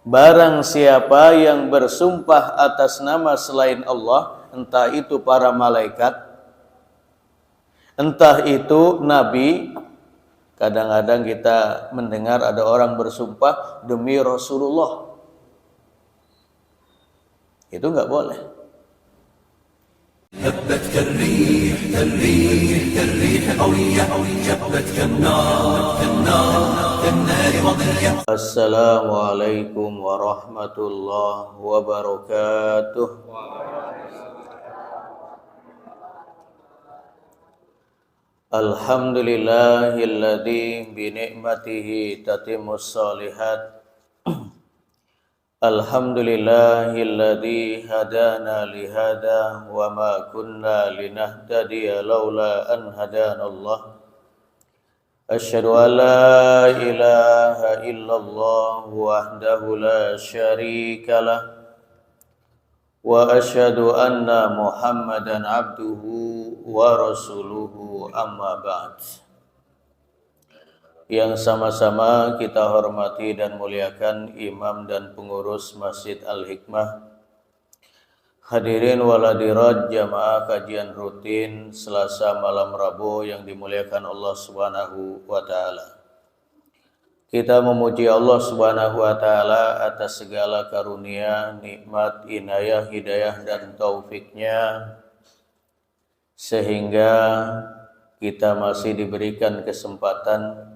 Barang siapa yang bersumpah atas nama selain Allah, entah itu para malaikat, entah itu nabi. Kadang-kadang kita mendengar ada orang bersumpah demi Rasulullah. Itu nggak boleh. Assalamualaikum warahmatullahi wabarakatuh. Alhamdulillahilladzi bi ni'matihi tatimmus shalihat. Alhamdulillahilladzi hadana li hada wa ma kunna linahtadiya laula an hadanallah. Asyhadu an la ilaha illallah wahdahu la syarikalah wa asyhadu anna Muhammadan abduhu wa rasuluhu amma ba'd. Yang sama-sama kita hormati dan muliakan imam dan pengurus Masjid Al-Hikmah, hadirin waladirat jamaah kajian rutin Selasa malam Rabu yang dimuliakan Allah Subhanahu wa taala. Kita memuji Allah Subhanahu wa taala atas segala karunia, nikmat, inayah, hidayah dan taufiknya, sehingga kita masih diberikan kesempatan,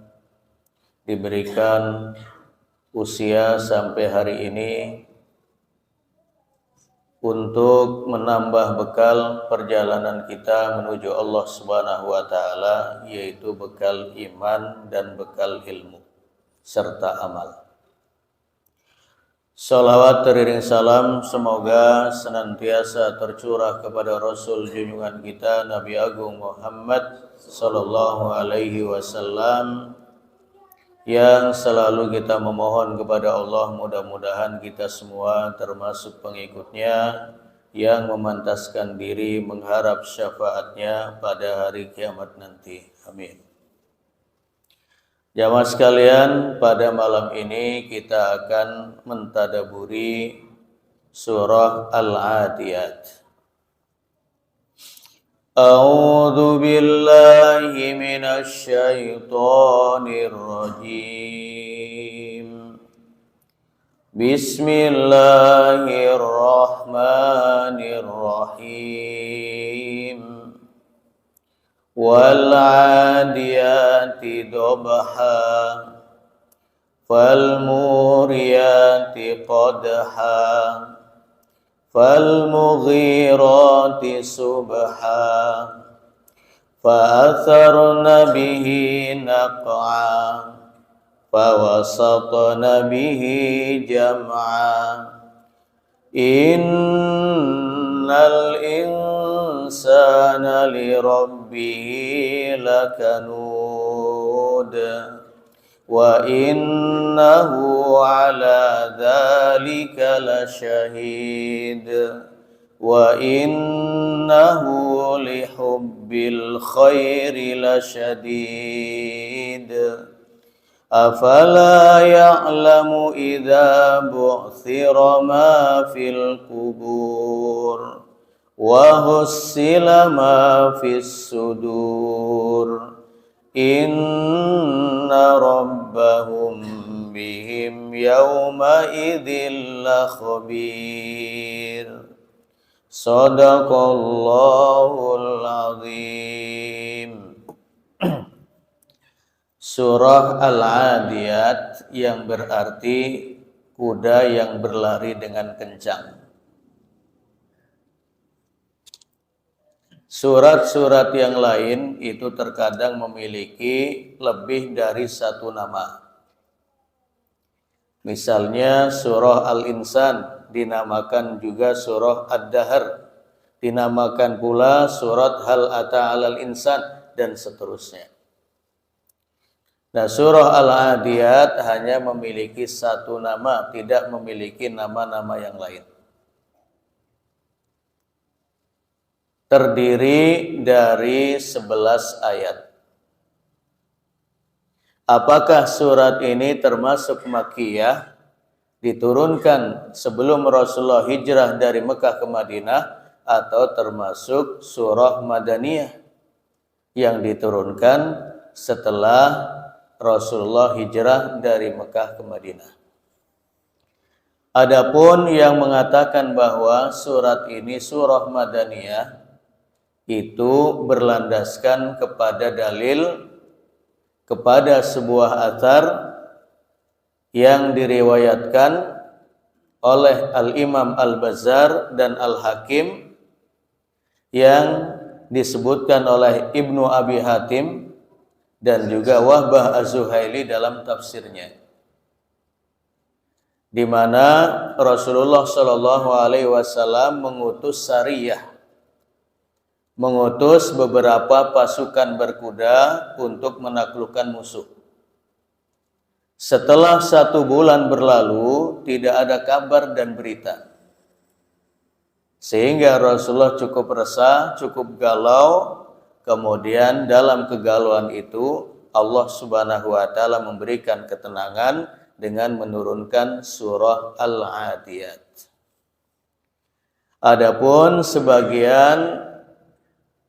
diberikan usia sampai hari ini untuk menambah bekal perjalanan kita menuju Allah Subhanahu wa taala, yaitu bekal iman dan bekal ilmu serta amal. Salawat teriring salam semoga senantiasa tercurah kepada Rasul junjungan kita Nabi Agung Muhammad sallallahu alaihi wasallam, yang selalu kita memohon kepada Allah mudah-mudahan kita semua termasuk pengikutnya yang memantaskan diri mengharap syafaatnya pada hari kiamat nanti. Amin. Jamaah sekalian, pada malam ini kita akan mentadaburi surah Al-Adiyat. A'udzu billahi minasy syaithanir rajim. Bismillahirrahmanirrahim. Wal 'adiyati dhabha fal muriyati qadha fal mughirati subha fa'atharna bihi naq'a fawasatna bihi jam'a innal insana li rabbihi lakanud wa innahu ala dzalika lasyahid wa innahu lihubbil khairi lasyadid afala ya'lamu idza bu'thira ma fil qubur wa hussila ma fis sudur inna rabbahum bihim yawma idzil khabir. Sadaqallahul azim. Surah Al-Adiyat yang berarti kuda yang berlari dengan kencang. Surat-surat yang lain itu terkadang memiliki lebih dari satu nama. Misalnya surah Al-Insan dinamakan juga surah Ad-Dahr, dinamakan pula surat Hal Ata 'alal Insan, dan seterusnya. Nah, surah Al-Adiyat hanya memiliki satu nama, tidak memiliki nama-nama yang lain. Terdiri dari 11 ayat. Apakah surat ini termasuk Makkiyah diturunkan sebelum Rasulullah hijrah dari Mekah ke Madinah atau termasuk surah Madaniyah yang diturunkan setelah Rasulullah hijrah dari Mekah ke Madinah. Adapun yang mengatakan bahwa surat ini surah Madaniyah itu berlandaskan kepada dalil, kepada sebuah athar yang diriwayatkan oleh Al-Imam Al-Bazzar dan Al-Hakim yang disebutkan oleh Ibnu Abi Hatim dan juga Wahbah Az-Zuhaili dalam tafsirnya, di mana Rasulullah Shallallahu Alaihi Wasallam mengutus sariyah, mengutus beberapa pasukan berkuda untuk menaklukkan musuh. Setelah 1 bulan berlalu, tidak ada kabar dan berita. Sehingga Rasulullah cukup resah, cukup galau. Kemudian dalam kegalauan itu, Allah Subhanahu wa Ta'ala memberikan ketenangan dengan menurunkan surah Al-Adiyat. Adapun sebagian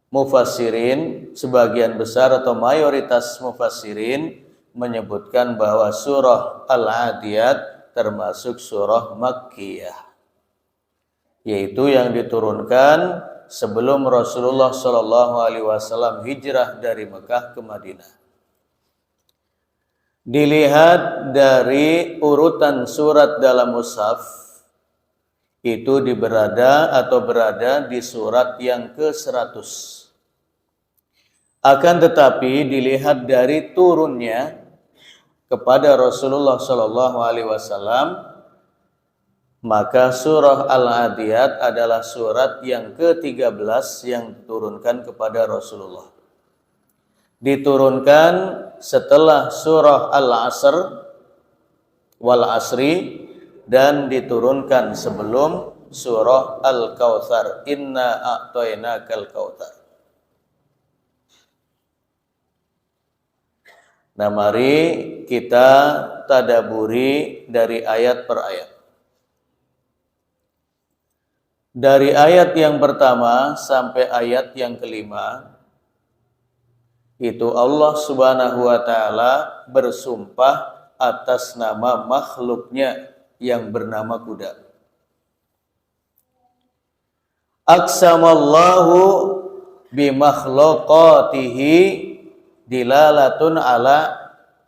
mufassirin, sebagian besar atau mayoritas mufassirin menyebutkan bahwa surah Al-Adiyat termasuk surah Makkiyah, yaitu yang diturunkan sebelum Rasulullah Shallallahu Alaihi Wasallam hijrah dari Mekah ke Madinah. Dilihat dari urutan surat dalam mushaf, itu berada di surat yang ke-100. Akan tetapi dilihat dari turunnya kepada Rasulullah Shallallahu Alaihi Wasallam, maka surah Al-Adiyat adalah surat yang ke-13 yang diturunkan kepada Rasulullah. Diturunkan setelah surah Al-Asr wal Asri dan diturunkan sebelum surah Al-Kautsar, Inna a'tainakal kautsar. Nah, mari kita tadaburi dari ayat per ayat. Dari ayat yang pertama sampai ayat yang kelima, itu Allah Subhanahu wa Ta'ala bersumpah atas nama makhluknya yang bernama kuda. Aqsamallahu bimakhluqatihi dilalatun ala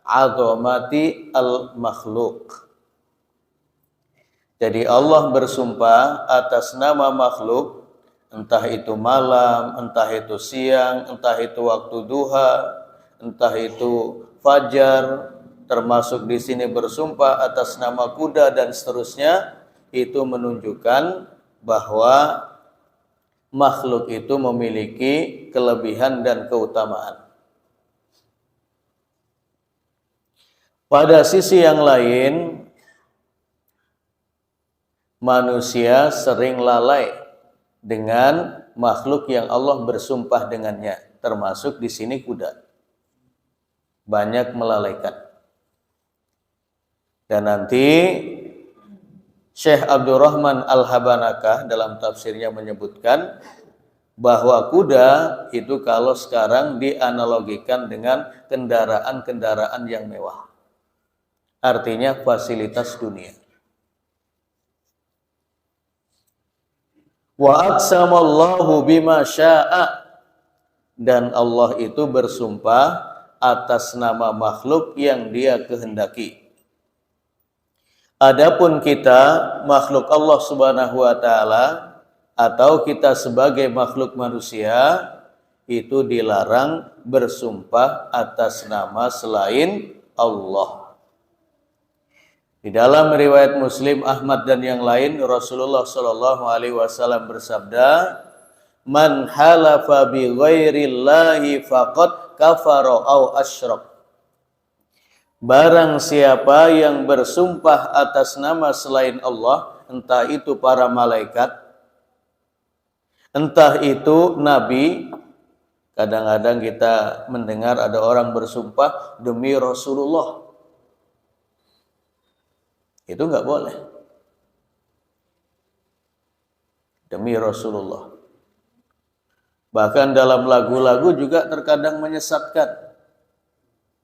azamati al-makhluk. Jadi Allah bersumpah atas nama makhluk, entah itu malam, entah itu siang, entah itu waktu duha, entah itu fajar, termasuk di sini bersumpah atas nama kuda dan seterusnya, itu menunjukkan bahwa makhluk itu memiliki kelebihan dan keutamaan. Pada sisi yang lain, manusia sering lalai dengan makhluk yang Allah bersumpah dengannya, termasuk di sini kuda. Banyak melalaikan. Dan nanti Syekh Abdurrahman Al-Habanakah dalam tafsirnya menyebutkan bahwa kuda itu kalau sekarang dianalogikan dengan kendaraan-kendaraan yang mewah. Artinya fasilitas dunia. Wa aqsamallahu bima syaa, dan Allah itu bersumpah atas nama makhluk yang Dia kehendaki. Adapun kita makhluk Allah Subhanahu wa Ta'ala atau kita sebagai makhluk manusia itu dilarang bersumpah atas nama selain Allah. Di dalam riwayat Muslim, Ahmad dan yang lain, Rasulullah Shallallahu Alaihi Wasallam bersabda, "Man halafa bi ghairillahi faqad kafara aw asyrak." Barang siapa yang bersumpah atas nama selain Allah, entah itu para malaikat, entah itu nabi. Kadang-kadang kita mendengar ada orang bersumpah demi Rasulullah. Itu nggak boleh. Demi Rasulullah. Bahkan dalam lagu-lagu juga terkadang menyesatkan.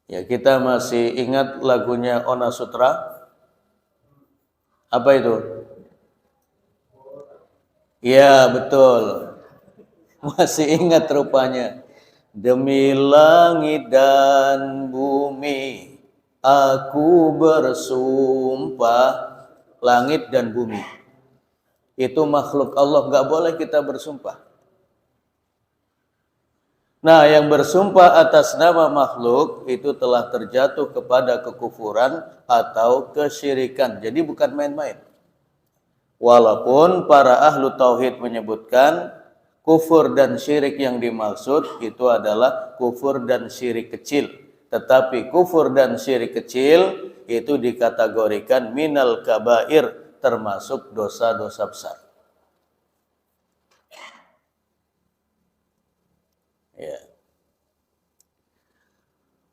Ya, kita masih ingat lagunya Ona Sutra. Apa itu? Ya, betul. Masih ingat rupanya. Demi langit dan bumi, aku bersumpah. Langit dan bumi. Itu makhluk Allah, nggak boleh kita bersumpah. Nah, yang bersumpah atas nama makhluk itu telah terjatuh kepada kekufuran atau kesyirikan. Jadi bukan main-main. Walaupun para ahlu tauhid menyebutkan kufur dan syirik yang dimaksud itu adalah kufur dan syirik kecil. Tetapi kufur dan syirik kecil itu dikategorikan minal kabair, termasuk dosa-dosa besar. Ya.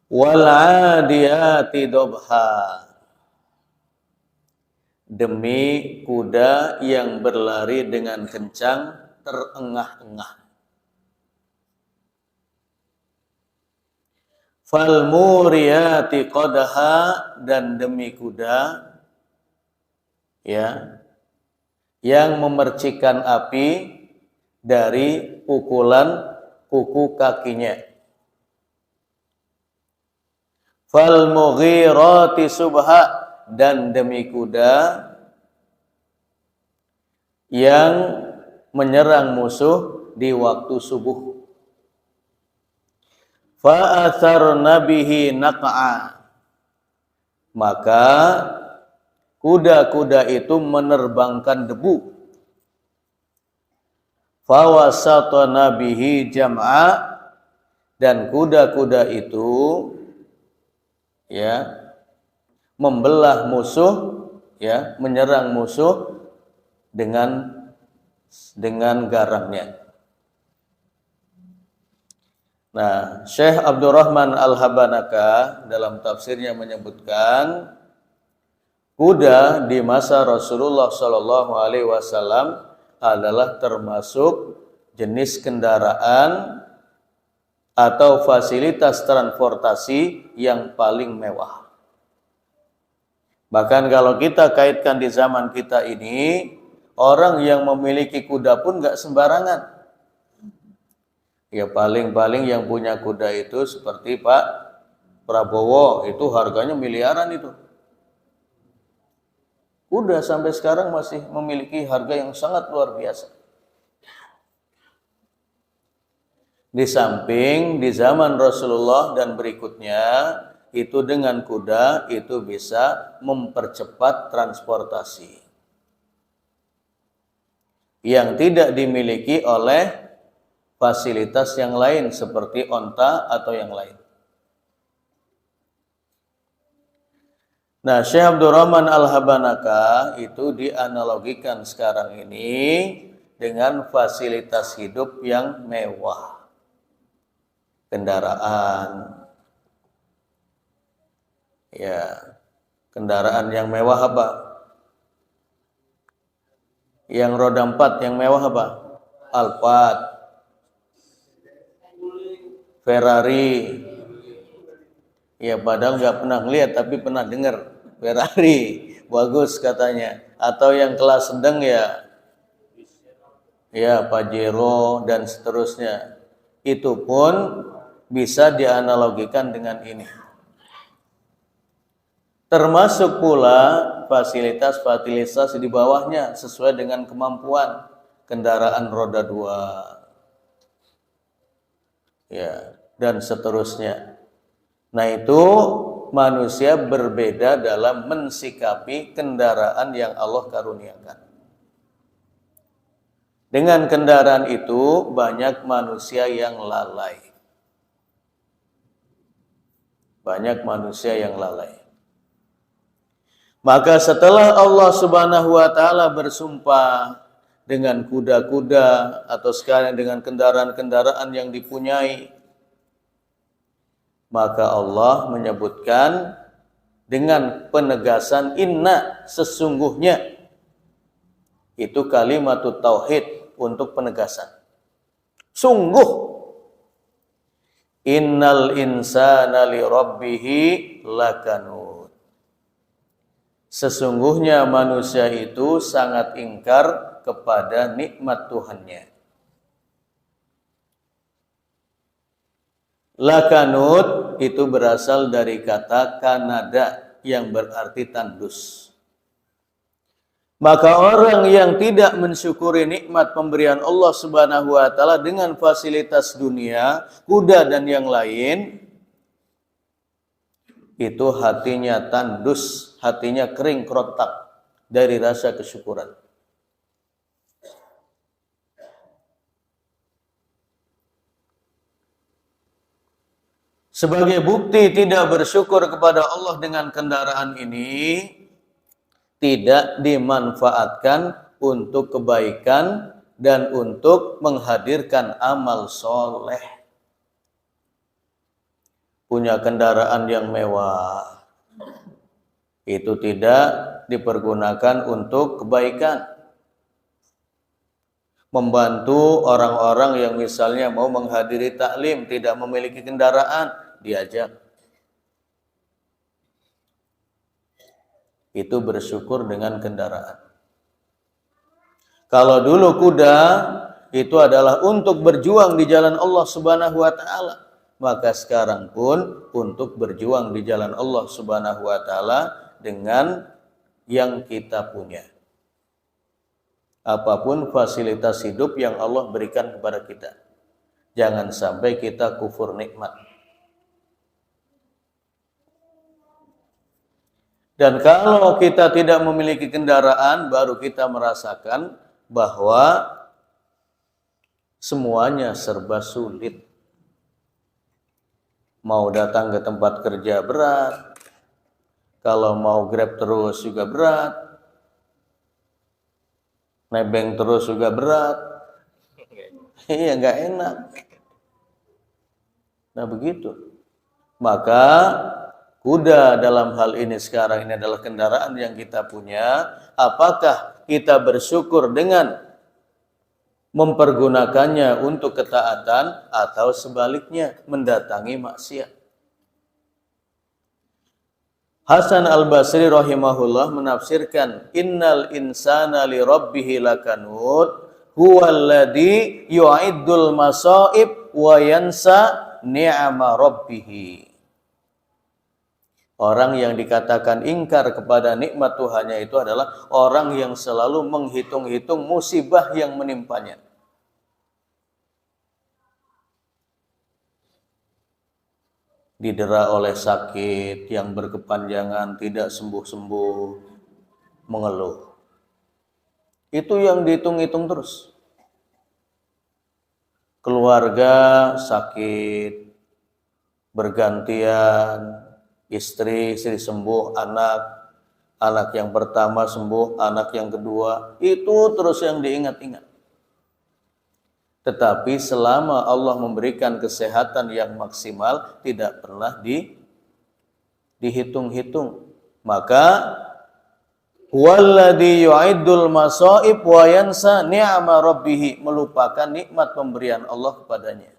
Wal 'adiyati dobha, demi kuda yang berlari dengan kencang terengah-engah. Fal muriyati qadha, dan demi kuda ya yang memercikan api dari pukulan kuku kakinya. Fal mughirati subha, dan demi kuda yang menyerang musuh di waktu subuh. Fa atharna bihi naq'a, maka kuda-kuda itu menerbangkan debu. Fa wasatna bihi jam'a, dan kuda-kuda itu ya membelah musuh, ya menyerang musuh dengan garangnya. Nah, Syekh Abdurrahman Al-Habanaka dalam tafsirnya menyebutkan kuda di masa Rasulullah Shallallahu Alaihi Wasallam adalah termasuk jenis kendaraan atau fasilitas transportasi yang paling mewah. Bahkan kalau kita kaitkan di zaman kita ini, orang yang memiliki kuda pun nggak sembarangan. Ya paling-paling yang punya kuda itu seperti Pak Prabowo, itu harganya miliaran itu. Kuda sampai sekarang masih memiliki harga yang sangat luar biasa. Di samping di zaman Rasulullah dan berikutnya, itu dengan kuda itu bisa mempercepat transportasi yang tidak dimiliki oleh fasilitas yang lain seperti onta atau yang lain. Nah, Syekh Abdurrahman Al-Habanaka itu dianalogikan sekarang ini dengan fasilitas hidup yang mewah. Kendaraan. Ya, kendaraan yang mewah apa? Yang roda 4 yang mewah apa? Alphard, Ferrari. Ya padahal nggak pernah lihat tapi pernah dengar Ferrari bagus katanya. Atau yang kelas sedang ya Pajero dan seterusnya. Itu pun bisa dianalogikan dengan ini. Termasuk pula fasilitas-fasilitas di bawahnya sesuai dengan kemampuan. Kendaraan roda 2. Ya, dan seterusnya. Nah, itu manusia berbeda dalam mensikapi kendaraan yang Allah karuniakan. Dengan kendaraan itu banyak manusia yang lalai. Banyak manusia yang lalai. Maka setelah Allah Subhanahu wa taala bersumpah dengan kuda-kuda atau sekalian dengan kendaraan-kendaraan yang dipunyai, maka Allah menyebutkan dengan penegasan inna, sesungguhnya. Itu kalimatut tauhid untuk penegasan. Sungguh. Innal insana li rabbihi lakanud. Sesungguhnya manusia itu sangat ingkar kepada nikmat Tuhannya. Lakanud itu berasal dari kata kanada yang berarti tandus. Maka orang yang tidak mensyukuri nikmat pemberian Allah Subhanahu wa taala dengan fasilitas dunia, kuda dan yang lain, itu hatinya tandus, hatinya kering kerotak dari rasa kesyukuran. Sebagai bukti tidak bersyukur kepada Allah dengan kendaraan ini, tidak dimanfaatkan untuk kebaikan dan untuk menghadirkan amal soleh. Punya kendaraan yang mewah, itu tidak dipergunakan untuk kebaikan. Membantu orang-orang yang misalnya mau menghadiri taklim, tidak memiliki kendaraan, diajak. Itu bersyukur dengan kendaraan. Kalau dulu kuda itu adalah untuk berjuang di jalan Allah Subhanahu wa taala, maka sekarang pun untuk berjuang di jalan Allah Subhanahu wa taala dengan yang kita punya. Apapun fasilitas hidup yang Allah berikan kepada kita. Jangan sampai kita kufur nikmat. Dan kalau kita tidak memiliki kendaraan, baru kita merasakan bahwa semuanya serba sulit. Mau datang ke tempat kerja berat, kalau mau Grab terus juga berat, nebeng terus juga berat. Iya, nggak enak. Nah begitu. Maka kuda dalam hal ini sekarang ini adalah kendaraan yang kita punya. Apakah kita bersyukur dengan mempergunakannya untuk ketaatan atau sebaliknya mendatangi maksiat? Hasan al-Basri rahimahullah menafsirkan innal insana li rabbih lakanud huwallazi yu'iddul masaib wa yansa ni'ama rabbih. Orang yang dikatakan ingkar kepada nikmat Tuhannya itu adalah orang yang selalu menghitung-hitung musibah yang menimpanya. Didera oleh sakit yang berkepanjangan, tidak sembuh-sembuh, mengeluh. Itu yang dihitung-hitung terus. Keluarga sakit, bergantian, istri sembuh, anak yang pertama sembuh, anak yang kedua, itu terus yang diingat-ingat. Tetapi selama Allah memberikan kesehatan yang maksimal, tidak pernah dihitung-hitung. Maka huwallazi yu'iddul masaib wa yansa ni'ama rabbih, melupakan nikmat pemberian Allah kepadanya.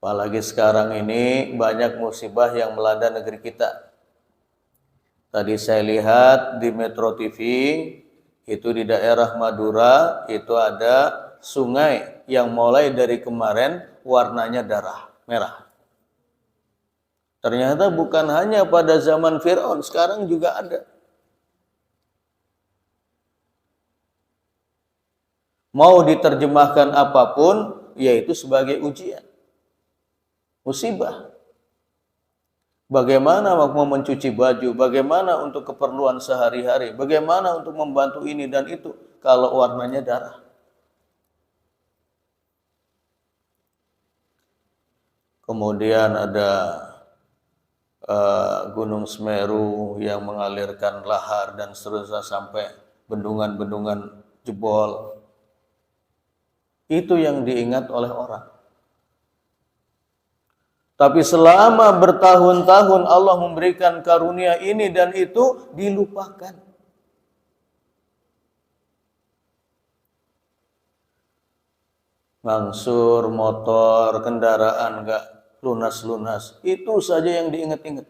Apalagi sekarang ini banyak musibah yang melanda negeri kita. Tadi saya lihat di Metro TV, itu di daerah Madura, itu ada sungai yang mulai dari kemarin warnanya darah merah. Ternyata bukan hanya pada zaman Fir'aun, sekarang juga ada. Mau diterjemahkan apapun, yaitu sebagai ujian. Musibah. Bagaimana mau mencuci baju, bagaimana untuk keperluan sehari-hari, bagaimana untuk membantu ini dan itu kalau warnanya darah. Kemudian ada Gunung Semeru yang mengalirkan lahar dan seterusnya sampai bendungan-bendungan jebol. Itu yang diingat oleh orang. Tapi selama bertahun-tahun Allah memberikan karunia ini dan itu dilupakan. Mangsur, motor, kendaraan enggak lunas-lunas. Itu saja yang diingat-ingat.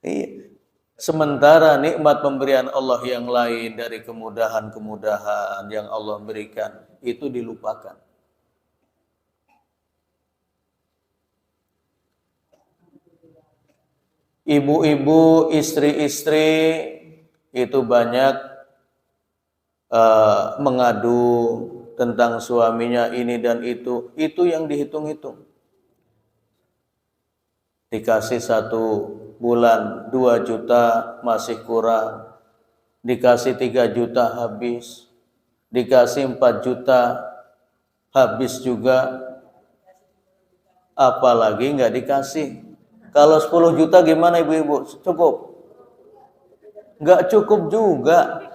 Iya. Sementara nikmat pemberian Allah yang lain dari kemudahan-kemudahan yang Allah berikan itu dilupakan. Ibu-ibu, istri-istri itu banyak mengadu tentang suaminya ini dan itu yang dihitung-hitung. Dikasih 1 bulan 2 juta masih kurang, dikasih 3 juta habis, dikasih 4 juta habis juga, apalagi nggak dikasih. Kalau 10 juta gimana ibu-ibu? Cukup? Nggak cukup juga.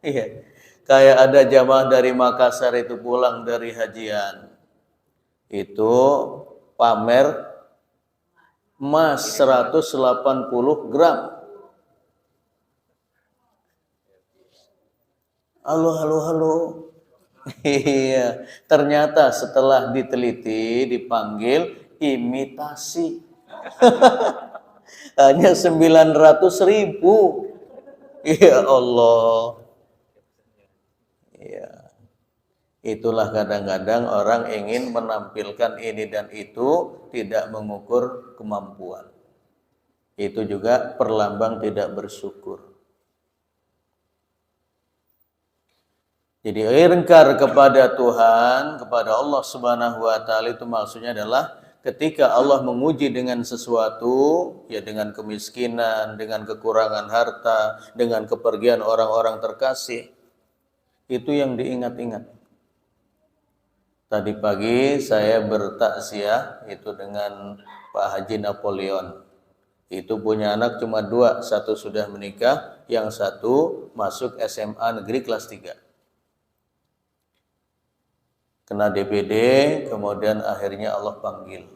Iya. Kayak ada jamaah dari Makassar itu pulang dari hajian. Itu pamer emas 180 gram. Halo. Iya. Ternyata setelah diteliti, dipanggil, imitasi. Hanya 900.000. Ya Allah. Ya. Itulah kadang-kadang orang ingin menampilkan ini dan itu tidak mengukur kemampuan. Itu juga perlambang tidak bersyukur. Jadi ingkar kepada Tuhan, kepada Allah Subhanahu wa taala itu maksudnya adalah ketika Allah menguji dengan sesuatu, ya dengan kemiskinan, dengan kekurangan harta, dengan kepergian orang-orang terkasih, itu yang diingat-ingat. Tadi pagi saya bertaksiah itu dengan Pak Haji Napoleon. Itu punya anak cuma 2, satu sudah menikah, yang satu masuk SMA negeri kelas 3. Kena DBD, kemudian akhirnya Allah panggil.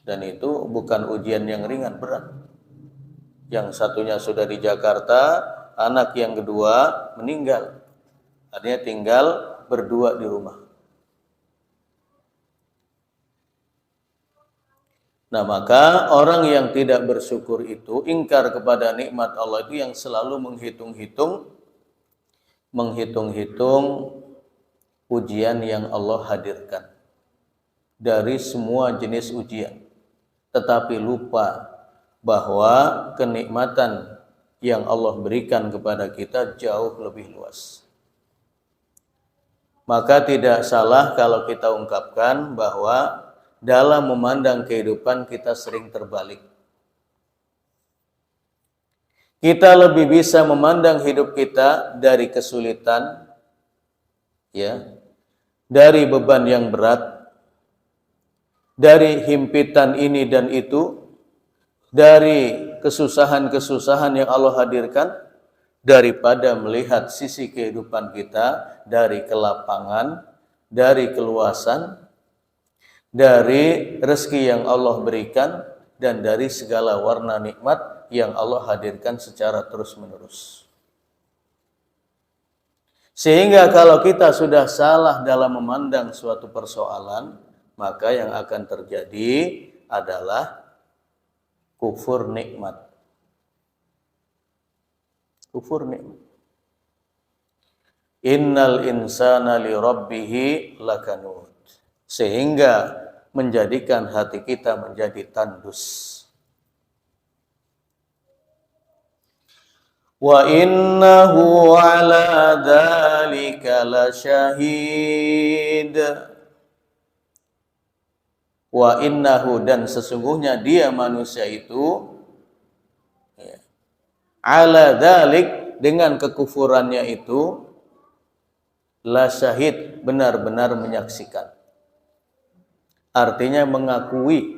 Dan itu bukan ujian yang ringan, berat. Yang satunya sudah di Jakarta, anak yang kedua meninggal. Artinya tinggal berdua di rumah. Nah, maka orang yang tidak bersyukur itu, ingkar kepada nikmat Allah itu yang selalu menghitung-hitung ujian yang Allah hadirkan. Dari semua jenis ujian. Tetapi lupa bahwa kenikmatan yang Allah berikan kepada kita jauh lebih luas. Maka tidak salah kalau kita ungkapkan bahwa dalam memandang kehidupan kita sering terbalik. Kita lebih bisa memandang hidup kita dari kesulitan, ya, dari beban yang berat, dari himpitan ini dan itu, dari kesusahan-kesusahan yang Allah hadirkan, daripada melihat sisi kehidupan kita dari kelapangan, dari keluasan, dari rezeki yang Allah berikan, dan dari segala warna nikmat yang Allah hadirkan secara terus-menerus. Sehingga kalau kita sudah salah dalam memandang suatu persoalan, maka yang akan terjadi adalah kufur nikmat. Kufur nikmat. Innal insana li rabbihi lakanud. Sehingga menjadikan hati kita menjadi tandus. Wa innahu ala dzalika lasyahid. Wa innahu, dan sesungguhnya dia manusia itu, ala dzalik, dengan kekufurannya itu, la syahid, benar-benar menyaksikan. Artinya mengakui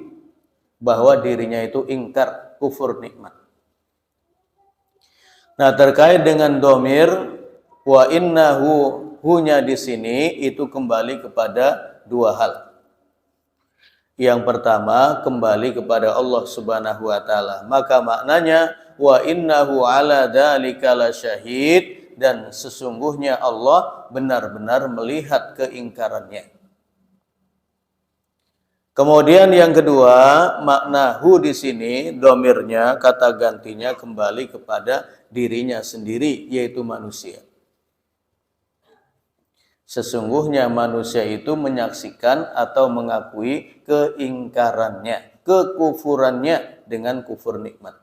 bahwa dirinya itu ingkar, kufur nikmat. Nah, terkait dengan domir wa innahu, hunya di sini itu kembali kepada 2 hal. Yang pertama, kembali kepada Allah Subhanahu wa taala. Maka maknanya wa innahu ala dzalika lasyahid, dan sesungguhnya Allah benar-benar melihat keingkarannya. Kemudian yang kedua, makna hu di sini domirnya, kata gantinya kembali kepada dirinya sendiri, yaitu manusia. Sesungguhnya manusia itu menyaksikan atau mengakui keingkarannya, kekufurannya dengan kufur nikmat.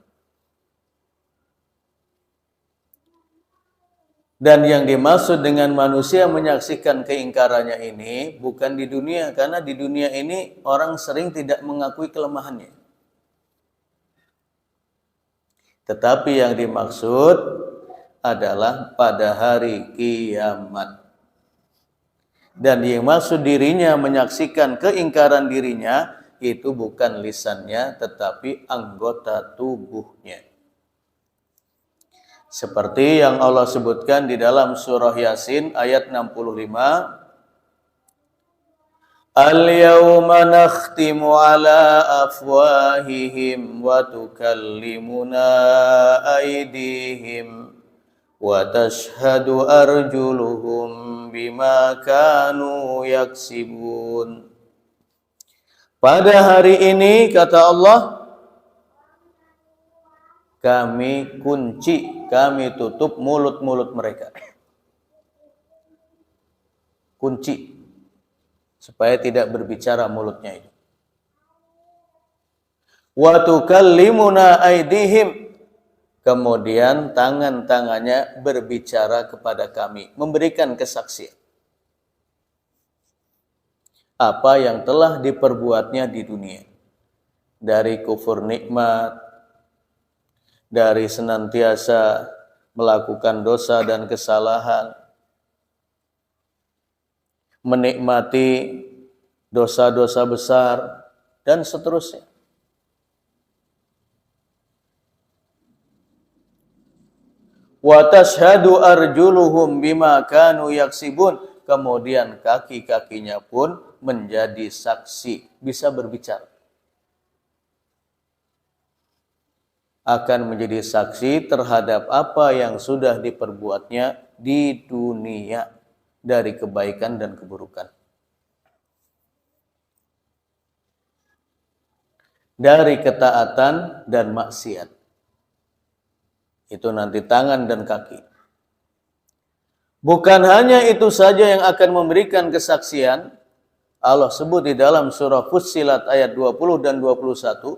Dan yang dimaksud dengan manusia menyaksikan keingkarannya ini bukan di dunia, karena di dunia ini orang sering tidak mengakui kelemahannya. Tetapi yang dimaksud adalah pada hari kiamat. Dan yang maksud dirinya menyaksikan keingkaran dirinya itu bukan lisannya, tetapi anggota tubuhnya. Seperti yang Allah sebutkan di dalam surah Yasin ayat 65. Al-yawma nakhtimu ala afwahihim wa tukallimuna aydihim wa tashhadu arjuluhum bima kanu yaksibun. Pada hari ini, kata Allah, kami kunci, kami tutup mulut-mulut mereka. Kunci, supaya tidak berbicara mulutnya itu. Wa tukallimuna aydihim, kemudian tangan-tangannya berbicara kepada kami, memberikan kesaksian apa yang telah diperbuatnya di dunia, dari kufur nikmat, dari senantiasa melakukan dosa dan kesalahan, menikmati dosa-dosa besar, dan seterusnya. Wa tashhadu arjuluhum bima kanu yaksibun, kemudian kaki-kakinya pun menjadi saksi, bisa berbicara. Akan menjadi saksi terhadap apa yang sudah diperbuatnya di dunia dari kebaikan dan keburukan, dari ketaatan dan maksiat. Itu nanti tangan dan kaki. Bukan hanya itu saja yang akan memberikan kesaksian. Allah sebut di dalam surah Fussilat ayat 20 dan 21.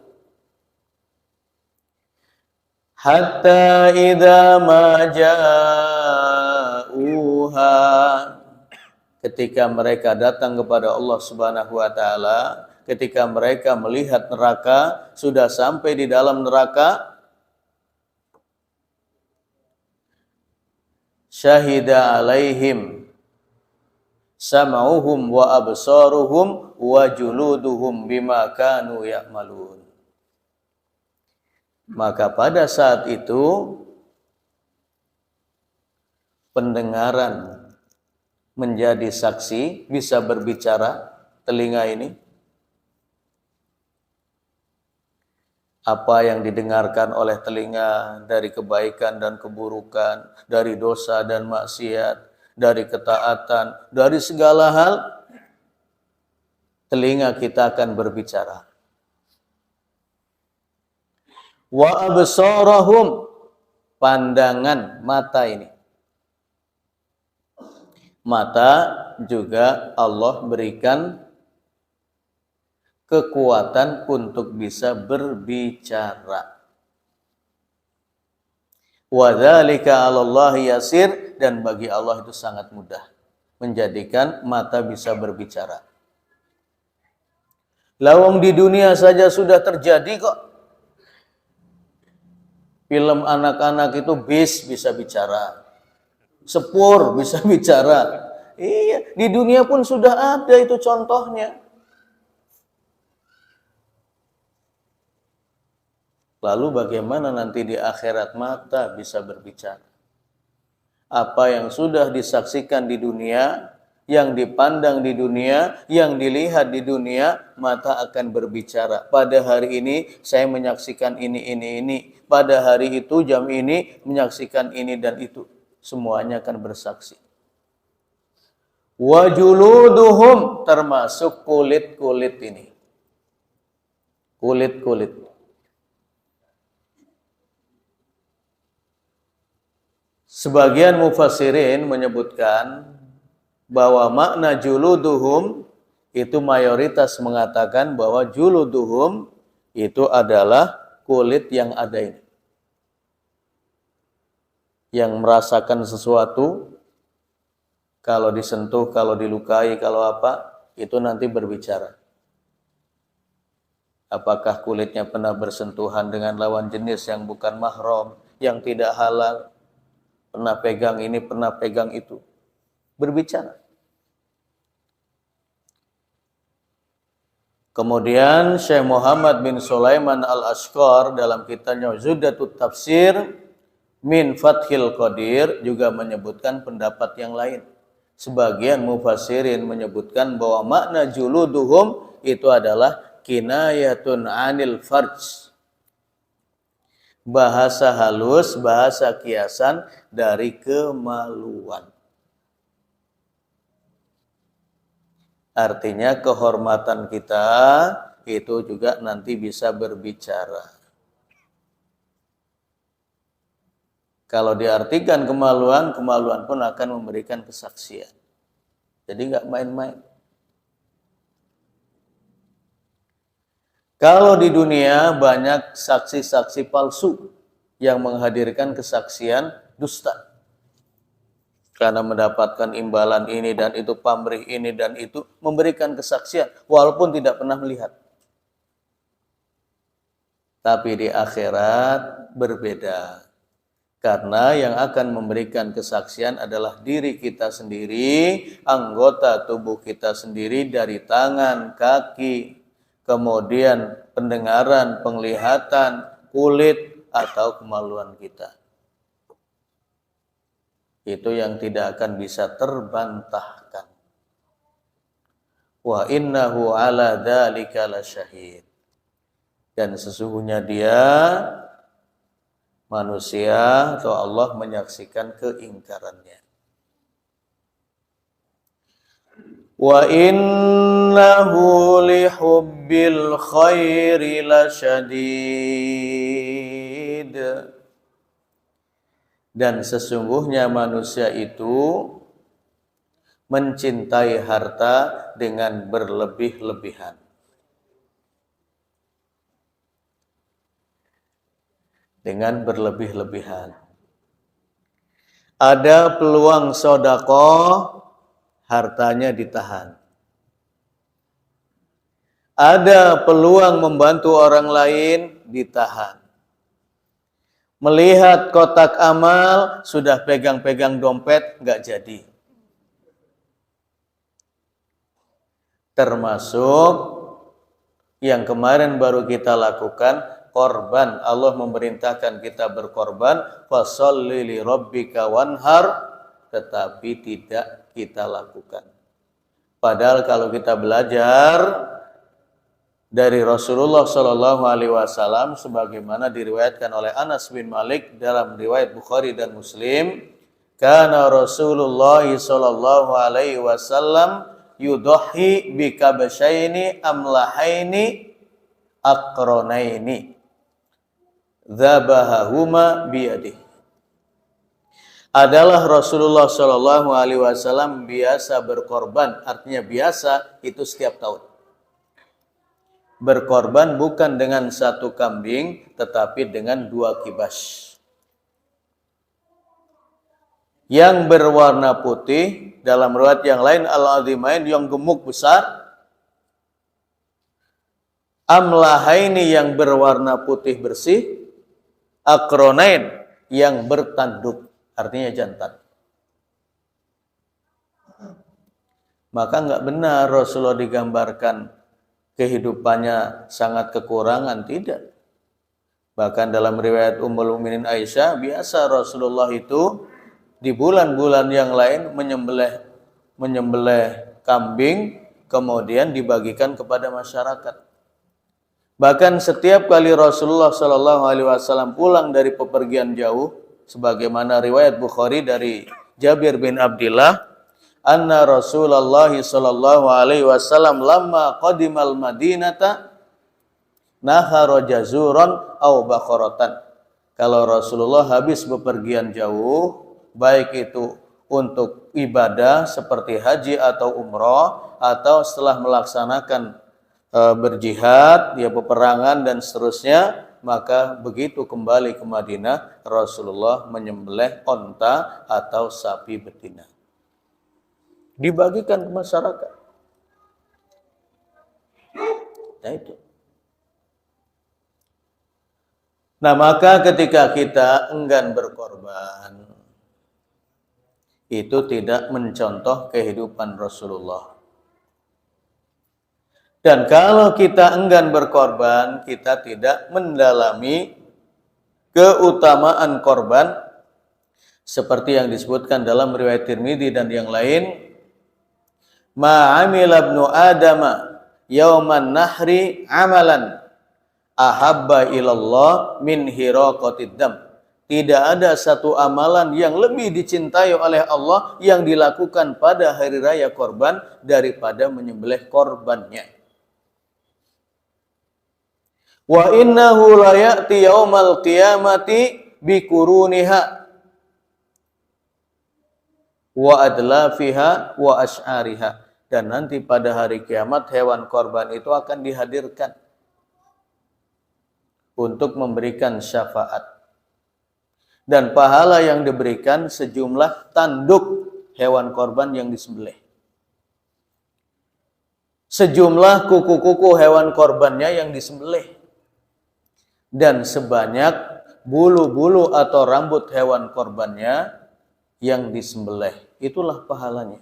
Hatta idza ma ja'uha, ketika mereka datang kepada Allah Subhanahu wa taala, ketika mereka melihat neraka, sudah sampai di dalam neraka, syahida alaihim sam'uhum wa absaruhum wa juluduhum bima kanu ya'malun. Maka pada saat itu pendengaran menjadi saksi, bisa berbicara telinga ini. Apa yang didengarkan oleh telinga dari kebaikan dan keburukan, dari dosa dan maksiat, dari ketaatan, dari segala hal, telinga kita akan berbicara. Wa absarahum, pandangan mata ini. Mata juga Allah berikan kekuatan untuk bisa berbicara. Wa dzalika 'alallahi yasir, dan bagi Allah itu sangat mudah menjadikan mata bisa berbicara. Lawang di dunia saja sudah terjadi kok. Film anak-anak itu bis bisa bicara, sepur bisa bicara. Iya, di dunia pun sudah ada itu contohnya. Lalu bagaimana nanti di akhirat mata bisa berbicara? Apa yang sudah disaksikan di dunia yang dipandang di dunia, yang dilihat di dunia, mata akan berbicara. Pada hari ini saya menyaksikan ini. Pada hari itu jam ini menyaksikan ini dan itu. Semuanya akan bersaksi. Wa juluduhum, termasuk kulit-kulit ini. Kulit-kulit. Sebagian mufassirin menyebutkan bahwa makna juluduhum itu mayoritas mengatakan bahwa juluduhum itu adalah kulit yang ada ini. Yang merasakan sesuatu, kalau disentuh, kalau dilukai, kalau apa, itu nanti berbicara. Apakah kulitnya pernah bersentuhan dengan lawan jenis yang bukan mahram, yang tidak halal, pernah pegang ini, pernah pegang itu. Berbicara. Kemudian Syekh Muhammad bin Sulaiman Al-Ashqar dalam kitabnya Zuhdatut Tafsir min Fathil Qadir juga menyebutkan pendapat yang lain. Sebagian mufassirin menyebutkan bahwa makna juluduhum itu adalah kinayatun anil farj. Bahasa halus, bahasa kiasan dari kemaluan. Artinya kehormatan kita itu juga nanti bisa berbicara. Kalau diartikan kemaluan, kemaluan pun akan memberikan kesaksian. Jadi nggak main-main. Kalau di dunia banyak saksi-saksi palsu yang menghadirkan kesaksian dusta. Karena mendapatkan imbalan ini dan itu, pamrih ini dan itu, memberikan kesaksian walaupun tidak pernah melihat. Tapi di akhirat berbeda. Karena yang akan memberikan kesaksian adalah diri kita sendiri, anggota tubuh kita sendiri dari tangan, kaki, kemudian pendengaran, penglihatan, kulit, atau kemaluan kita. Itu yang tidak akan bisa terbantahkan. Wa innahu ala dzalika lasyahid. Dan sesungguhnya dia, manusia atau Allah, menyaksikan keingkarannya. Wa innahu lihubbil khairi lasyadid. Dan sesungguhnya manusia itu mencintai harta dengan berlebih-lebihan. Dengan berlebih-lebihan. Ada peluang sedekah, hartanya ditahan. Ada peluang membantu orang lain, ditahan. Melihat kotak amal, sudah pegang-pegang dompet, nggak jadi. Termasuk yang kemarin baru kita lakukan, korban. Allah memerintahkan kita berkorban, fasholli li rabbika wanhar, tetapi tidak kita lakukan. Padahal kalau kita belajar dari Rasulullah Shallallahu Alaihi Wasallam, sebagaimana diriwayatkan oleh Anas bin Malik dalam riwayat Bukhari dan Muslim, karena Rasulullah Shallallahu Alaihi Wasallam yudhi bi kabshaini amlahaini aqronaini dzabahahuma biyadihi. Adalah Rasulullah Shallallahu Alaihi Wasallam biasa berkorban, artinya biasa itu setiap tahun. Berkorban bukan dengan satu kambing, tetapi dengan 2 kibas. Yang berwarna putih, dalam riwayat yang lain al-azimain, yang gemuk besar. Amlahaini, yang berwarna putih bersih. Akronain, yang bertanduk, artinya jantan. Maka nggak benar Rasulullah digambarkan kehidupannya sangat kekurangan, tidak. Bahkan dalam riwayat Ummul Mukminin Aisyah, biasa Rasulullah itu di bulan-bulan yang lain menyembelih menyembelih kambing kemudian dibagikan kepada masyarakat. Bahkan setiap kali Rasulullah Shallallahu Alaihi Wasallam pulang dari pepergian jauh, sebagaimana riwayat Bukhari dari Jabir bin Abdullah, anna Rasulullah Shallallahu Alaihi Wasallam lamma qadimal Madinata nahara jazuran au bakharatan. Kalau Rasulullah habis bepergian jauh, baik itu untuk ibadah seperti haji atau umrah, atau setelah melaksanakan berjihad, ya peperangan dan seterusnya, maka begitu kembali ke Madinah, Rasulullah menyembelih onta atau sapi betina. Dibagikan ke masyarakat. Nah itu. Nah maka ketika kita enggan berkorban, itu tidak mencontoh kehidupan Rasulullah. Dan kalau kita enggan berkorban, kita tidak mendalami keutamaan korban seperti yang disebutkan dalam riwayat Tirmidzi dan yang lain. Ma'amila ibnu Adama yauman nahri amalan ahabba ilallah min hiraqatid dam. Tidak ada satu amalan yang lebih dicintai oleh Allah yang dilakukan pada hari raya korban daripada menyembelih korbannya. Wa innahu la ya'ti yaumal qiyamati bikuruniha wa adlafiha wa ash'ariha. Dan nanti pada hari kiamat hewan korban itu akan dihadirkan untuk memberikan syafaat. Dan pahala yang diberikan sejumlah tanduk hewan korban yang disembelih. Sejumlah kuku-kuku hewan korbannya yang disembelih. Dan sebanyak bulu-bulu atau rambut hewan korbannya yang disembelih. Itulah pahalanya.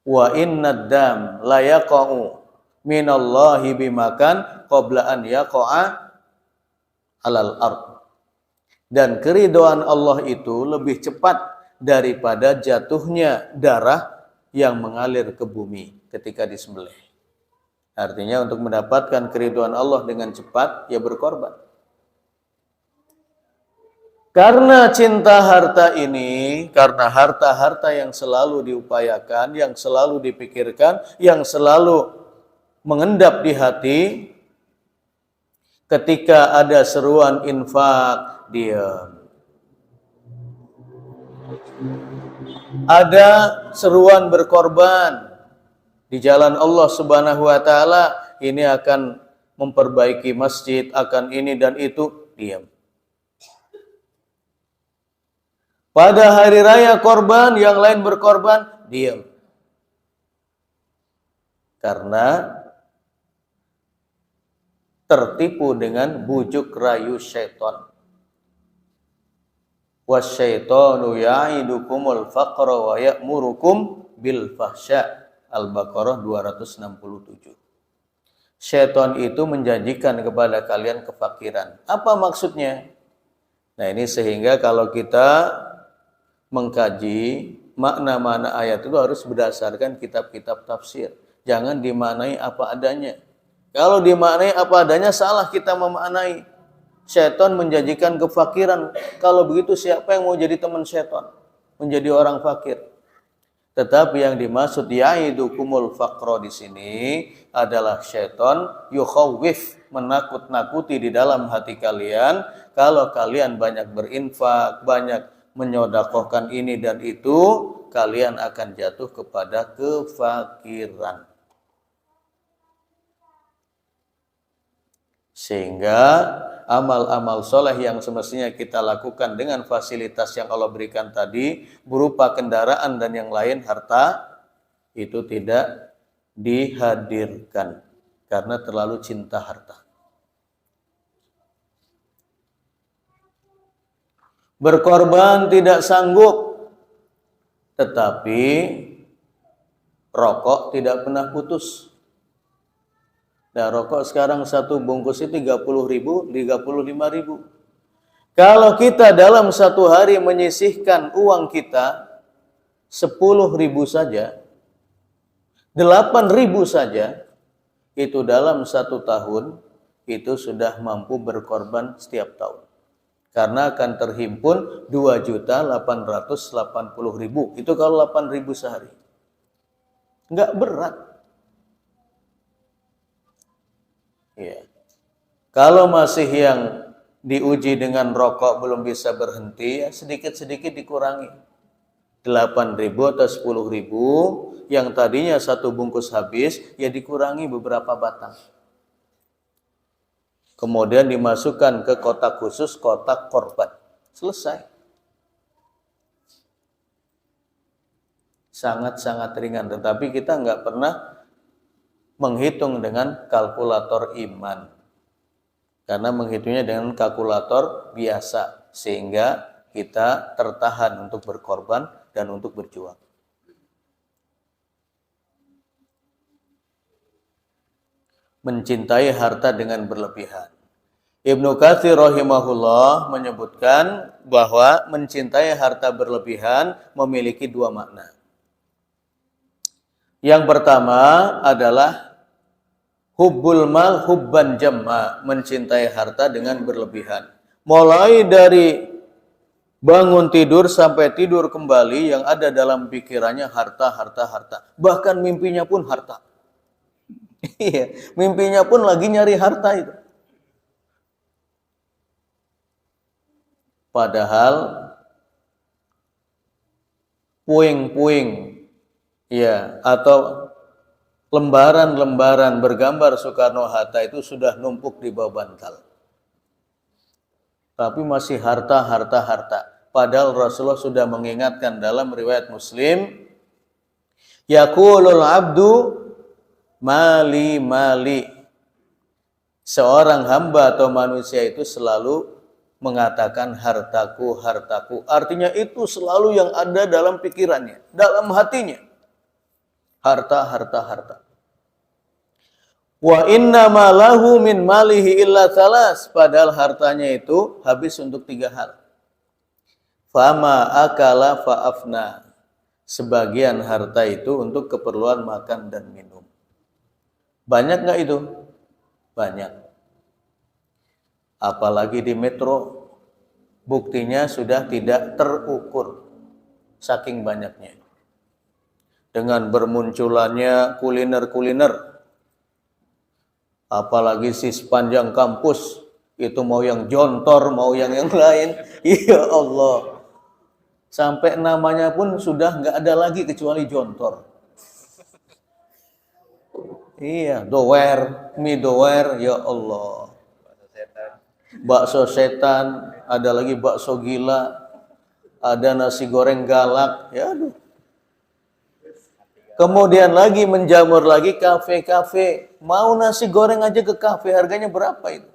Wa innad dam la yaqa'u minallahi bimakan qabla an yaqa'a alal ard. Dan keridhaan Allah itu lebih cepat daripada jatuhnya darah yang mengalir ke bumi ketika disembelih. Artinya untuk mendapatkan keridhaan Allah dengan cepat, ya berkorban. Karena cinta harta ini, karena harta-harta yang selalu diupayakan, yang selalu dipikirkan, yang selalu mengendap di hati, ketika ada seruan infak, diam. Ada seruan berkorban di jalan Allah Subhanahu wa taala, ini akan memperbaiki masjid, akan ini dan itu, diam. Pada hari raya korban, yang lain berkorban, diam. Karena tertipu dengan bujuk rayu syaitan. Wasyaitanu ya'idukumul faqra wa ya'murukum bil fahsya. Al-Baqarah 267. Syaitan itu menjanjikan kepada kalian kefakiran. Apa maksudnya? Nah ini sehingga kalau kita mengkaji makna-makna ayat itu harus berdasarkan kitab-kitab tafsir. Jangan dimaknai apa adanya. Kalau dimaknai apa adanya, salah kita memaknai. Syaitan menjanjikan kefakiran. Kalau begitu siapa yang mau jadi teman syaitan? Menjadi orang fakir. Tetapi yang dimaksud ya'idukumul faqra di sini adalah syaitan yukhawwif, menakut-nakuti di dalam hati kalian. Kalau kalian banyak berinfak, banyak menyodakohkan ini dan itu, kalian akan jatuh kepada kefakiran. Sehingga amal-amal soleh yang semestinya kita lakukan dengan fasilitas yang Allah berikan tadi, berupa kendaraan dan yang lain, harta, itu tidak dihadirkan karena terlalu cinta harta. Berkorban tidak sanggup, tetapi rokok tidak pernah putus. Nah, rokok sekarang satu bungkusnya 30.000, 35.000. Kalau kita dalam satu hari menyisihkan uang kita 10.000 saja, 8.000 saja, itu dalam 1 tahun, itu sudah mampu berkorban setiap tahun. Karena akan terhimpun 2.880.000. Itu kalau 8.000 sehari. Nggak berat. Ya. Kalau masih yang diuji dengan rokok belum bisa berhenti, ya sedikit-sedikit dikurangi. 8.000 atau 10.000, yang tadinya 1 bungkus habis, ya dikurangi beberapa batang. Kemudian dimasukkan ke kotak khusus, kotak korban. Selesai. Sangat-sangat ringan, tetapi kita nggak pernah menghitung dengan kalkulator iman. Karena menghitungnya dengan kalkulator biasa, sehingga kita tertahan untuk berkorban dan untuk berjuang. Mencintai harta dengan berlebihan. Ibnu Katsir rahimahullah menyebutkan bahwa mencintai harta berlebihan memiliki 2 makna. Yang pertama adalah hubbul mal hubban jamma, mencintai harta dengan berlebihan. Mulai dari bangun tidur sampai tidur kembali, yang ada dalam pikirannya harta, harta, harta. Bahkan mimpinya pun harta. Iya, mimpinya pun lagi nyari harta itu. Padahal puing-puing, ya, atau lembaran-lembaran bergambar Soekarno-Hatta itu sudah numpuk di bawah bantal. Tapi masih harta, harta, harta. Padahal Rasulullah sudah mengingatkan dalam riwayat Muslim, yaqulul abdu mali mali. Seorang hamba atau manusia itu selalu mengatakan hartaku, hartaku. Artinya itu selalu yang ada dalam pikirannya, dalam hatinya. Harta, harta, harta. Wa inna ma lahu min malihi illa thalas. Padahal hartanya itu habis untuk 3 hal. Fama akala fa'afna. Sebagian harta itu untuk keperluan makan dan minum. Banyak nggak itu? Banyak. Apalagi di metro, buktinya sudah tidak terukur saking banyaknya. Dengan bermunculannya kuliner-kuliner, apalagi si sepanjang kampus, itu mau yang jontor, mau yang lain, ya Allah. Sampai namanya pun sudah nggak ada lagi kecuali jontor. Iya, dower, mie dower, ya Allah. Bakso setan, ada lagi bakso gila, ada nasi goreng galak, ya aduh. Kemudian lagi menjamur lagi kafe-kafe. Mau nasi goreng aja ke kafe, harganya berapa itu?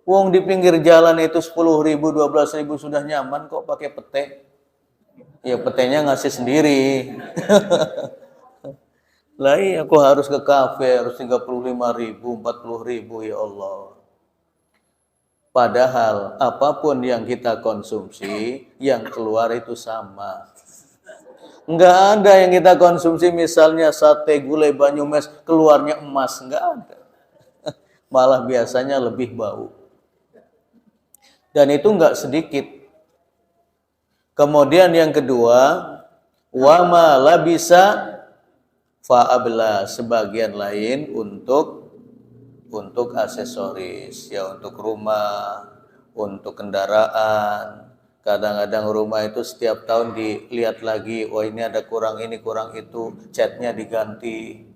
Wong di pinggir jalan itu 10.000, 12.000 sudah nyaman kok pakai pete. Ya petenya ngasih sendiri. Lah iya, aku harus ke kafe, harus 35.000, 40.000, ya Allah. Padahal apapun yang kita konsumsi, yang keluar itu sama. Enggak ada yang kita konsumsi misalnya sate gulai Banyumas keluarnya emas, enggak ada. Malah biasanya lebih bau. Dan itu enggak sedikit. Kemudian yang kedua, wa ma labisa fa'abla, sebagian lain untuk aksesoris, ya untuk rumah, untuk kendaraan. Kadang-kadang rumah itu setiap tahun dilihat lagi, oh ini ada kurang ini, kurang itu, catnya diganti.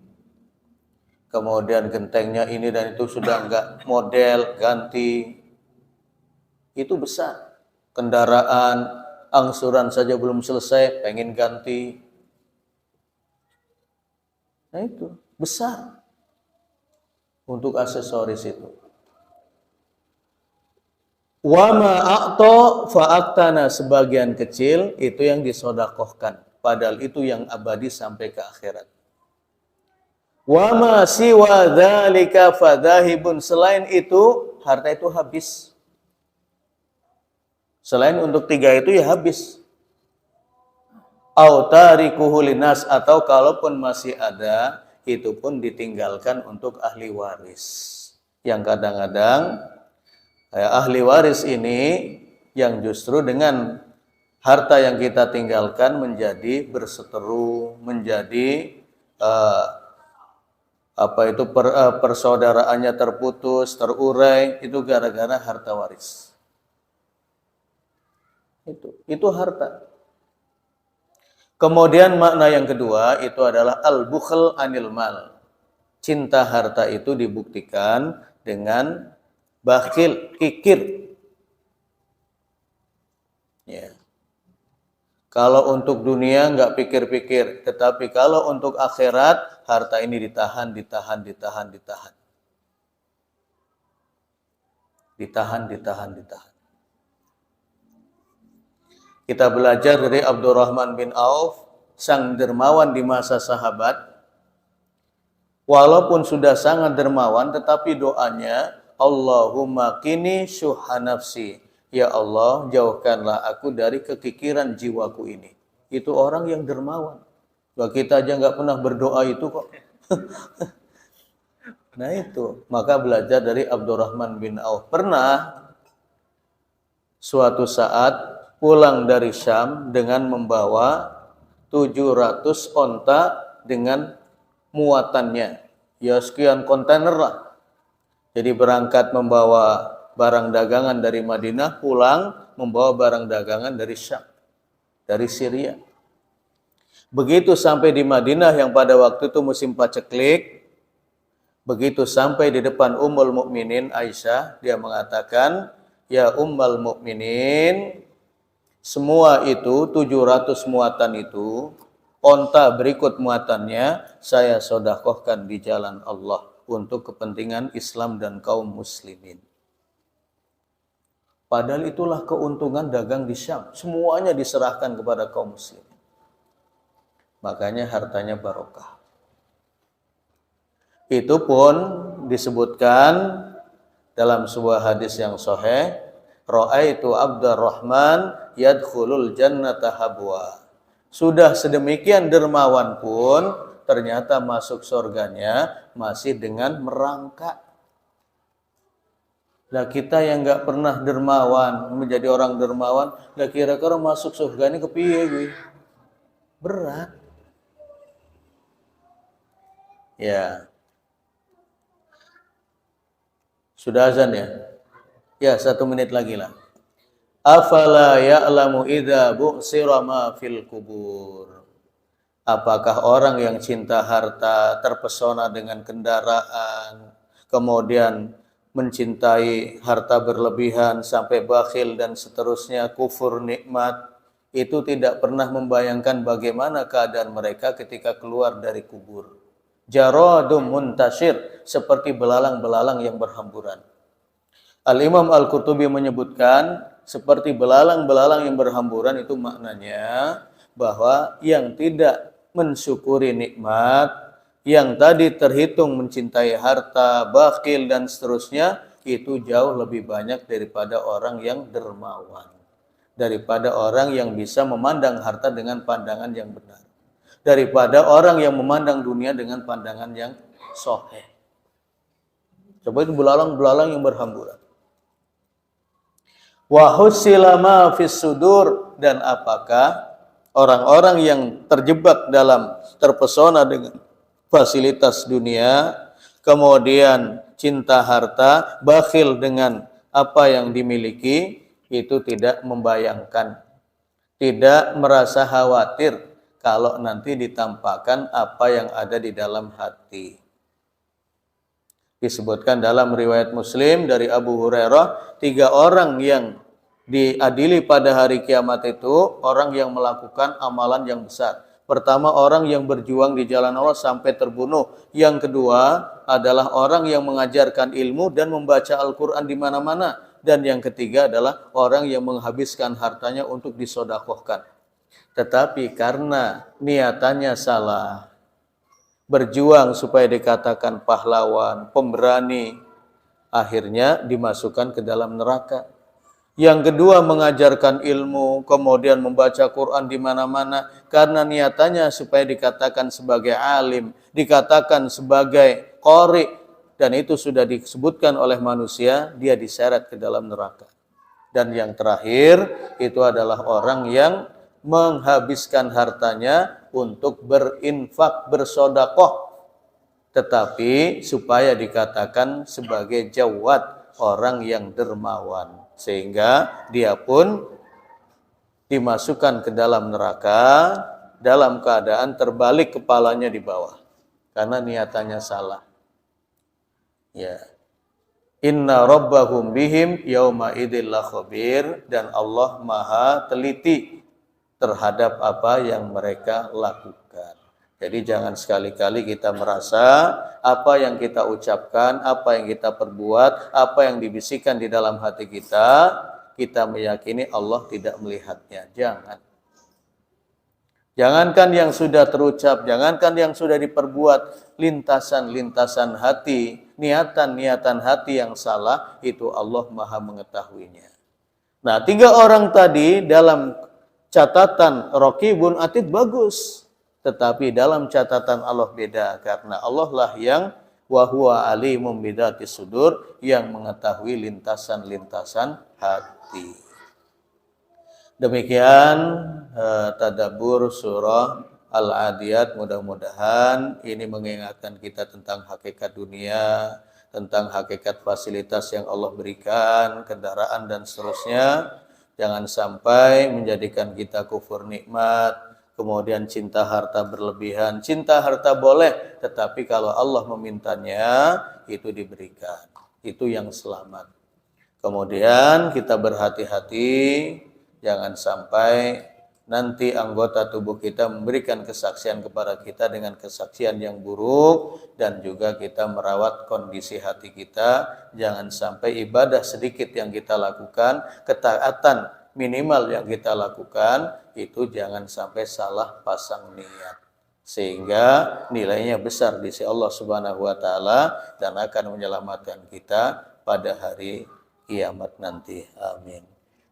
Kemudian gentengnya ini dan itu sudah enggak model, ganti. Itu besar. Kendaraan, angsuran saja belum selesai, pengen ganti. Nah itu, besar. Untuk aksesoris itu. Wa ma a'ta fa'aktana, sebagian kecil itu yang disodakohkan, padahal itu yang abadi sampai ke akhirat. Wa ma siwa dzalika fadhahibun, selain itu harta itu habis. Selain untuk 3 itu ya habis. au tarikuhu linas, atau kalaupun masih ada itu pun ditinggalkan untuk ahli waris. Yang kadang-kadang ahli waris ini yang justru dengan harta yang kita tinggalkan menjadi berseteru, menjadi persaudaraannya terputus, terurai, itu gara-gara harta waris. Itu harta. Kemudian makna yang kedua itu adalah al-bukhl anil mal. Cinta harta itu dibuktikan dengan bakhil, kikir. Ya. Kalau untuk dunia nggak pikir-pikir, tetapi kalau untuk akhirat, harta ini ditahan. Kita belajar dari Abdurrahman bin Auf, sang dermawan di masa sahabat. Walaupun sudah sangat dermawan, tetapi doanya, Allahumma qini syuha nafsi. Ya Allah, jauhkanlah aku dari kekikiran jiwaku ini. Itu orang yang dermawan. Kita aja nggak pernah berdoa itu kok. Nah itu, maka belajar dari Abdurrahman bin Auf. Pernah suatu saat pulang dari Syam dengan membawa 700 onta dengan muatannya. Ya sekian kontainer lah. Jadi berangkat membawa barang dagangan dari Madinah, pulang membawa barang dagangan dari Syam, dari Syria. Begitu sampai di Madinah yang pada waktu itu musim paceklik, begitu sampai di depan Ummul Mukminin Aisyah, dia mengatakan, ya Ummul Mukminin, semua itu 700 muatan itu, onta berikut muatannya, saya sedekahkan di jalan Allah untuk kepentingan Islam dan kaum muslimin. Padahal itulah keuntungan dagang di Syam. Semuanya diserahkan kepada kaum muslim. Makanya hartanya barokah. Itu pun disebutkan dalam sebuah hadis yang sahih, ra'aitu Abdurrahman yadkhulul jannata habwa. Sudah sedemikian dermawan pun ternyata masuk surganya masih dengan merangkak. Lah kita yang nggak pernah dermawan menjadi orang dermawan, lah kira-kira masuk surga ini kepiye gue? Berat. Ya. Sudah azan ya? Ya, 1 menit lagi lah. Afala ya'lamu idza bu'sira ma fil kubur. Apakah orang yang cinta harta, terpesona dengan kendaraan, kemudian mencintai harta berlebihan sampai bakhil dan seterusnya, kufur nikmat, itu tidak pernah membayangkan bagaimana keadaan mereka ketika keluar dari kubur. Jaradum muntashir, seperti belalang-belalang yang berhamburan. Al-Imam Al-Qurtubi menyebutkan seperti belalang-belalang yang berhamburan, itu maknanya bahwa yang tidak mensyukuri nikmat, yang tadi terhitung mencintai harta, bakhil dan seterusnya, itu jauh lebih banyak daripada orang yang dermawan, daripada orang yang bisa memandang harta dengan pandangan yang benar, daripada orang yang memandang dunia dengan pandangan yang sahih. Coba itu belalang-belalang yang berhamburan. Wa husila ma fis sudur, dan apakah orang-orang yang terjebak dalam terpesona dengan fasilitas dunia, kemudian cinta harta, bakhil dengan apa yang dimiliki, itu tidak membayangkan, tidak merasa khawatir kalau nanti ditampakkan apa yang ada di dalam hati. Disebutkan dalam riwayat Muslim dari Abu Hurairah, 3 orang yang diadili pada hari kiamat itu orang yang melakukan amalan yang besar. Pertama, orang yang berjuang di jalan Allah sampai terbunuh. Yang kedua adalah orang yang mengajarkan ilmu dan membaca Al-Quran di mana-mana. Dan yang ketiga adalah orang yang menghabiskan hartanya untuk disedekahkan. Tetapi karena niatannya salah, berjuang supaya dikatakan pahlawan, pemberani, akhirnya dimasukkan ke dalam neraka. Yang kedua, mengajarkan ilmu, kemudian membaca Quran di mana-mana karena niatannya supaya dikatakan sebagai alim, dikatakan sebagai qari, dan itu sudah disebutkan oleh manusia, dia diseret ke dalam neraka. Dan yang terakhir itu adalah orang yang menghabiskan hartanya untuk berinfak, bersodakoh, tetapi supaya dikatakan sebagai jawad, orang yang dermawan, sehingga dia pun dimasukkan ke dalam neraka dalam keadaan terbalik kepalanya di bawah karena niatannya salah. Ya. Inna rabbahum bihim yauma idzil khabir, dan Allah Maha teliti terhadap apa yang mereka lakukan. Jadi jangan sekali-kali kita merasa apa yang kita ucapkan, apa yang kita perbuat, apa yang dibisikkan di dalam hati kita meyakini Allah tidak melihatnya. Jangan. Jangankan yang sudah terucap, jangankan yang sudah diperbuat, lintasan-lintasan hati, niatan-niatan hati yang salah, itu Allah Maha mengetahuinya. Nah, 3 orang tadi dalam catatan Raqibun Atid bagus. Tetapi dalam catatan Allah beda, karena Allah lah yang wa huwa alimum bidatis sudur, yang mengetahui lintasan-lintasan hati. Demikian tadabbur surah Al-Adiyat, mudah-mudahan ini mengingatkan kita tentang hakikat dunia, tentang hakikat fasilitas yang Allah berikan, kendaraan dan seterusnya. Jangan sampai menjadikan kita kufur nikmat, kemudian cinta harta berlebihan. Cinta harta boleh, tetapi kalau Allah memintanya, itu diberikan. Itu yang selamat. Kemudian kita berhati-hati, jangan sampai nanti anggota tubuh kita memberikan kesaksian kepada kita dengan kesaksian yang buruk, dan juga kita merawat kondisi hati kita. Jangan sampai ibadah sedikit yang kita lakukan, ketaatan minimal yang kita lakukan, itu jangan sampai salah pasang niat, sehingga nilainya besar di sisi Allah Subhanahu wa taala dan akan menyelamatkan kita pada hari kiamat nanti. Amin.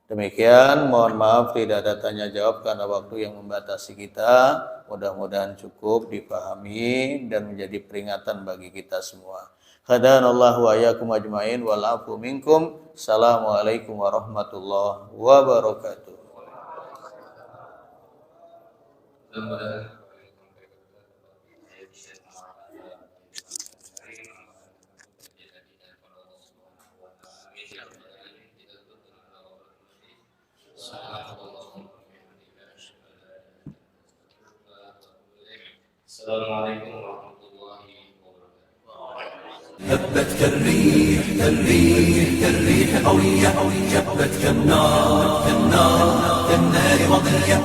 Demikian, mohon maaf tidak ada tanya jawab karena waktu yang membatasi kita. Mudah-mudahan cukup dipahami dan menjadi peringatan bagi kita semua. Hadanallahu wa iyyakum ajmain wal afu minkum. Assalamualaikum warahmatullahi wabarakatuh. Assalamualaikum warahmatullahi wabarakatuh. هبت كالريح كالريح كالريح قوية جبت كالنار كالنار كالنار وضية